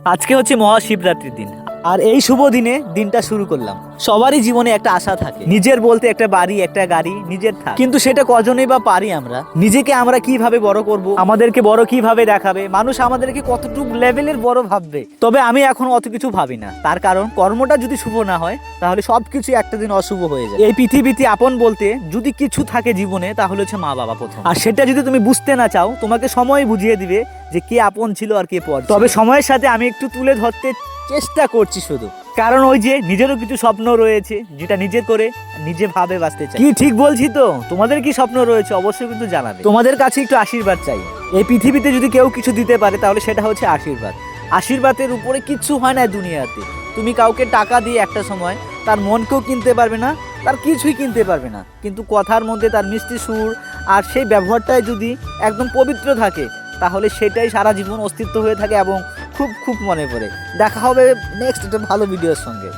আজকে হচ্ছে মহাশিবরাত্রির দিন, আর এই শুভ দিনে দিনটা শুরু করলাম। সবারই জীবনে একটা আশা থাকে, নিজের বলতে একটা বাড়ি, একটা গাড়ি নিজের থাকে, কিন্তু সেটা কজনেই বা পারি আমরা? নিজেকে আমরা কিভাবে বড় করব, আমাদেরকে বড় কিভাবে দেখাবে, মানুষ আমাদেরকে কতটুকু লেভেলের বড় ভাববে। তবে আমি এখন অত কিছু ভাবি না, তার কারণ কর্মটা যদি শুভ না হয় তাহলে সবকিছু একটা দিন অশুভ হয়ে যায়। এই পৃথিবীতে আপন বলতে যদি কিছু থাকে জীবনে তাহলে হচ্ছে মা বাবা প্রথম, আর সেটা যদি তুমি বুঝতে না চাও তোমাকে সময় বুঝিয়ে দিবে যে কে আপন ছিল আর কে পর। তবে সময়ের সাথে আমি একটু তুলে ধরতে চেষ্টা করছি শুধু, কারণ ওই যে নিজেরও কিছু স্বপ্ন রয়েছে যেটা নিজে করে নিজে ভাবে বাঁচতে চাই। কি ঠিক বলছি তো? তোমাদের কি স্বপ্ন রয়েছে অবশ্যই কিন্তু জানাবে। তোমাদের কাছে একটু আশীর্বাদ চাই। এই পৃথিবীতে যদি কেউ কিছু দিতে পারে তাহলে সেটা হচ্ছে আশীর্বাদ। আশীর্বাদের উপরে কিচ্ছু হয় না দুনিয়াতে। তুমি কাউকে টাকা দিয়ে একটা সময় তার মনকেও কিনতে পারবে না, তার কিছুই কিনতে পারবে না, কিন্তু কথার মধ্যে তার মিষ্টি সুর আর সেই ব্যবহারটাই যদি একদম পবিত্র থাকে তাহলে সেটাই সারা জীবন অস্তিত্ব হয়ে থাকে এবং খুব খুব মনে পড়ে। দেখা হবে নেক্সট একটা ভালো ভিডিওর সঙ্গে।